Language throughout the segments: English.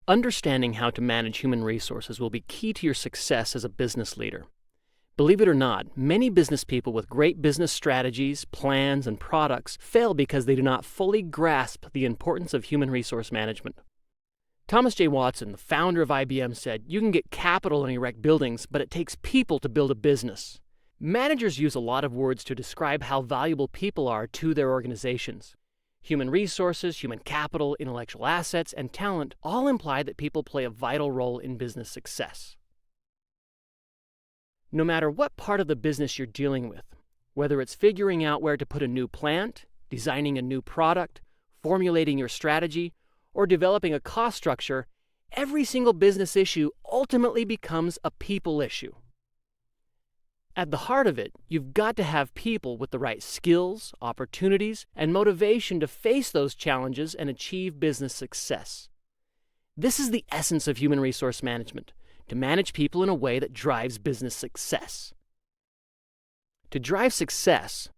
Understanding how to manage human resources will be key to your success as a business leader. Believe it or not, many business people with great business strategies, plans, and products fail because they do not fully grasp the importance of human resource management. Thomas J. Watson, the founder of IBM, said, "You can get capital and erect buildings, but it takes people to build a business." Managers use a lot of words to describe how valuable people are to their organizations. Human resources, human capital, intellectual assets, and talent all imply that people play a vital role in business success. No matter what part of the business you're dealing with, whether it's figuring out where to put a new plant, designing a new product, formulating your strategy, or developing a cost structure, every single business issue ultimately becomes a people issue. At the heart of it, you've got to have people with the right skills, opportunities, and motivation to face those challenges and achieve business success. This is the essence of human resource management, to manage people in a way that drives business success. To drive success,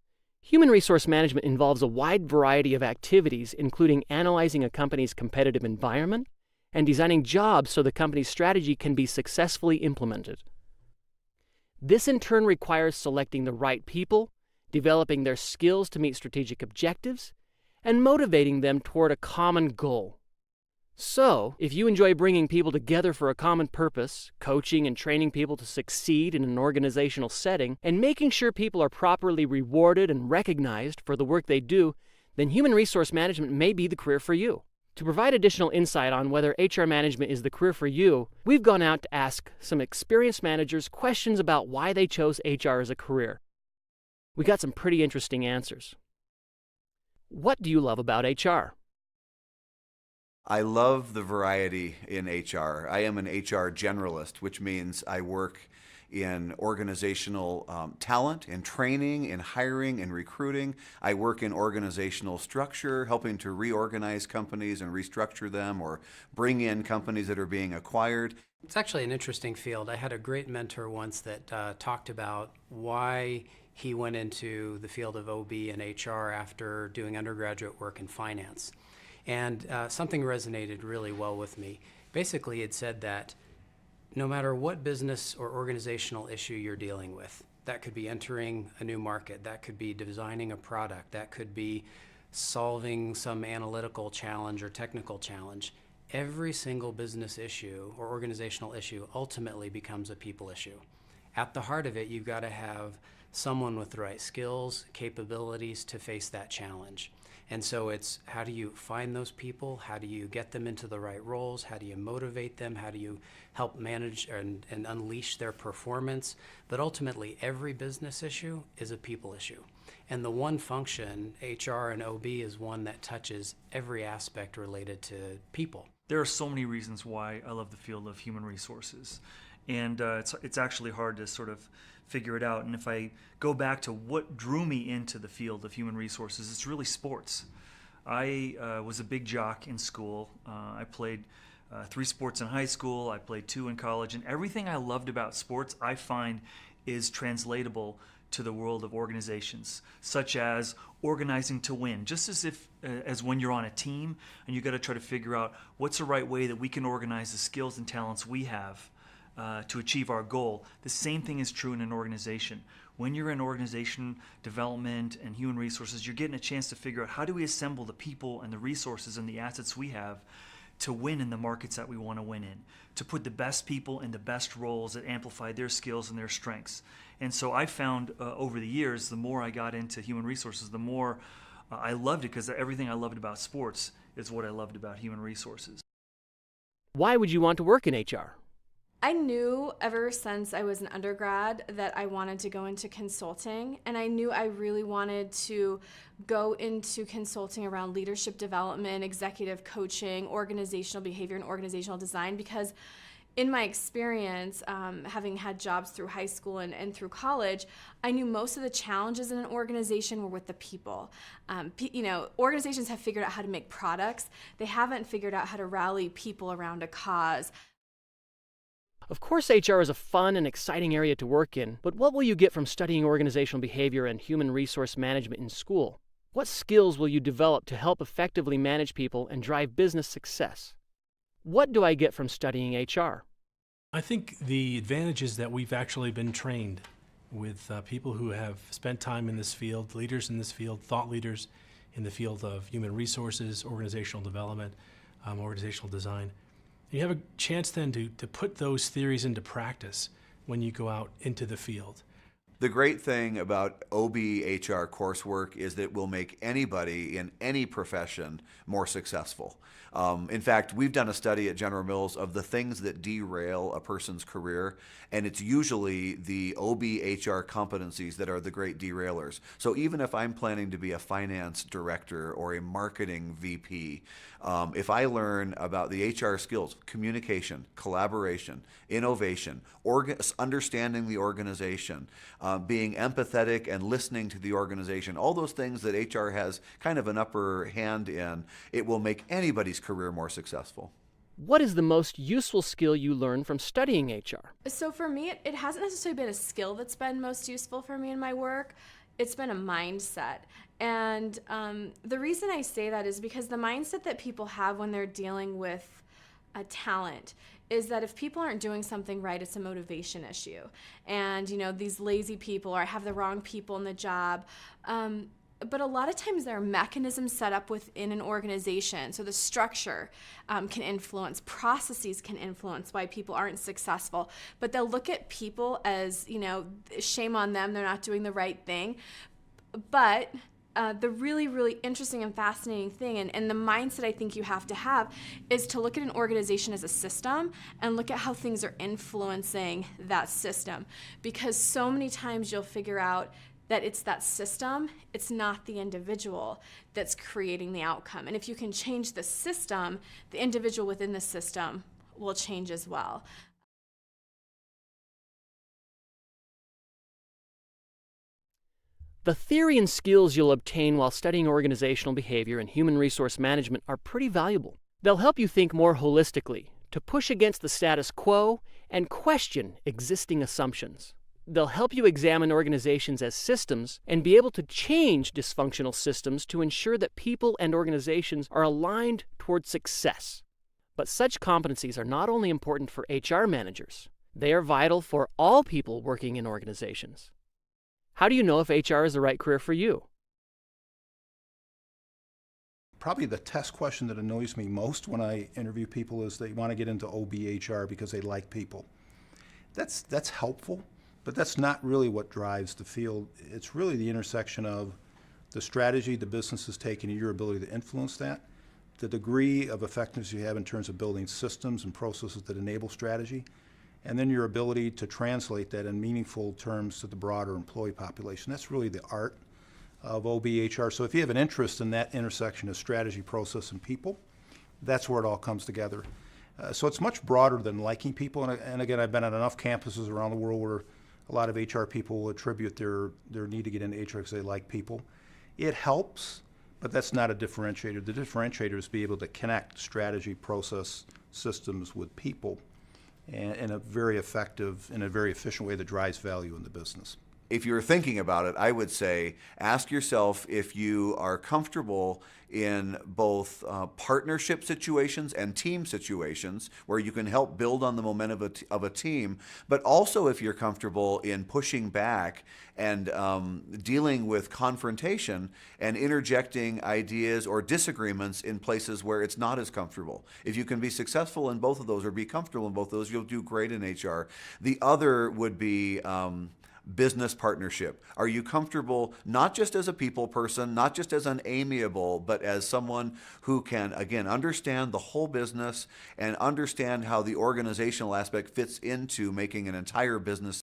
human resource management involves a wide variety of activities, including analyzing a company's competitive environment and designing jobs so the company's strategy can be successfully implemented. This in turn requires selecting the right people, developing their skills to meet strategic objectives, and motivating them toward a common goal. So, if you enjoy bringing people together for a common purpose, coaching and training people to succeed in an organizational setting, and making sure people are properly rewarded and recognized for the work they do, then human resource management may be the career for you. To provide additional insight on whether HR management is the career for you, we've gone out to ask some experienced managers questions about why they chose HR as a career. We got some pretty interesting answers. What do you love about HR? I love the variety in HR. I am an HR generalist, which means I work in organizational talent, in training, in hiring, in recruiting. I work in organizational structure, helping to reorganize companies and restructure them or bring in companies that are being acquired. It's actually an interesting field. I had a great mentor once that talked about why he went into the field of OB and HR after doing undergraduate work in finance. And something resonated really well with me. Basically, it said that no matter what business or organizational issue you're dealing with, that could be entering a new market, that could be designing a product, that could be solving some analytical challenge or technical challenge, every single business issue or organizational issue ultimately becomes a people issue. At the heart of it, you've got to have someone with the right skills, capabilities to face that challenge. And so it's how do you find those people? How do you get them into the right roles? How do you motivate them? How do you help manage and unleash their performance? But ultimately, every business issue is a people issue. And the one function, HR and OB, is one that touches every aspect related to people. There are so many reasons why I love the field of human resources. And it's actually hard to sort of figure it out. And if I go back to what drew me into the field of human resources, it's really sports. I was a big jock in school. I played 3 sports in high school. I played 2 in college. And everything I loved about sports, I find, is translatable to the world of organizations, such as organizing to win. Just as when you're on a team and you got to try to figure out what's the right way that we can organize the skills and talents we have to achieve our goal. The same thing is true in an organization. When you're in organization development and human resources, you're getting a chance to figure out how do we assemble the people and the resources and the assets we have to win in the markets that we want to win in, to put the best people in the best roles that amplify their skills and their strengths. And so I found over the years, the more I got into human resources, the more I loved it, because everything I loved about sports is what I loved about human resources. Why would you want to work in HR? I knew ever since I was an undergrad that I wanted to go into consulting, and I knew I really wanted to go into consulting around leadership development, executive coaching, organizational behavior, and organizational design, because in my experience, having had jobs through high school and through college, I knew most of the challenges in an organization were with the people. Organizations have figured out how to make products. They haven't figured out how to rally people around a cause. Of course, HR is a fun and exciting area to work in, but what will you get from studying organizational behavior and human resource management in school? What skills will you develop to help effectively manage people and drive business success? What do I get from studying HR? I think the advantage is that we've actually been trained with people who have spent time in this field, leaders in this field, thought leaders in the field of human resources, organizational development, organizational design. You have a chance then to put those theories into practice when you go out into the field. The great thing about OB HR coursework is that it will make anybody in any profession more successful. In fact, we've done a study at General Mills of the things that derail a person's career, and it's usually the OB HR competencies that are the great derailers. So even if I'm planning to be a finance director or a marketing VP, if I learn about the HR skills, communication, collaboration, innovation, understanding the organization, being empathetic and listening to the organization, all those things that HR has kind of an upper hand in, it will make anybody's career more successful. What is the most useful skill you learned from studying HR? So for me, it hasn't necessarily been a skill that's been most useful for me in my work. It's been a mindset. And the reason I say that is because the mindset that people have when they're dealing with a talent is that if people aren't doing something right, it's a motivation issue. And, these lazy people, or I have the wrong people in the job. But a lot of times there are mechanisms set up within an organization. So the structure can influence, processes can influence why people aren't successful. But they'll look at people as, shame on them, they're not doing the right thing. But the really, really interesting and fascinating thing, and the mindset I think you have to have, is to look at an organization as a system and look at how things are influencing that system. Because so many times you'll figure out that it's that system, it's not the individual that's creating the outcome. And if you can change the system, the individual within the system will change as well. The theory and skills you'll obtain while studying organizational behavior and human resource management are pretty valuable. They'll help you think more holistically, to push against the status quo and question existing assumptions. They'll help you examine organizations as systems and be able to change dysfunctional systems to ensure that people and organizations are aligned toward success. But such competencies are not only important for HR managers, they are vital for all people working in organizations. How do you know if HR is the right career for you? Probably the test question that annoys me most when I interview people is they want to get into OBHR because they like people. That's helpful, but that's not really what drives the field. It's really the intersection of the strategy the business is taking and your ability to influence that, the degree of effectiveness you have in terms of building systems and processes that enable strategy, and then your ability to translate that in meaningful terms to the broader employee population. That's really the art of OBHR. So if you have an interest in that intersection of strategy, process, and people, that's where it all comes together. So it's much broader than liking people. And again, I've been at enough campuses around the world where a lot of HR people will attribute their need to get into HR because they like people. It helps, but that's not a differentiator. The differentiator is to be able to connect strategy, process, systems with people in a very effective, in a very efficient way that drives value in the business. If you're thinking about it, I would say ask yourself if you are comfortable in both partnership situations and team situations where you can help build on the momentum of a team, but also if you're comfortable in pushing back and dealing with confrontation and interjecting ideas or disagreements in places where it's not as comfortable. If you can be successful in both of those or be comfortable in both of those, you'll do great in HR. The other would be business partnership. Are you comfortable not just as a people person, not just as an amiable, but as someone who can, again, understand the whole business and understand how the organizational aspect fits into making an entire business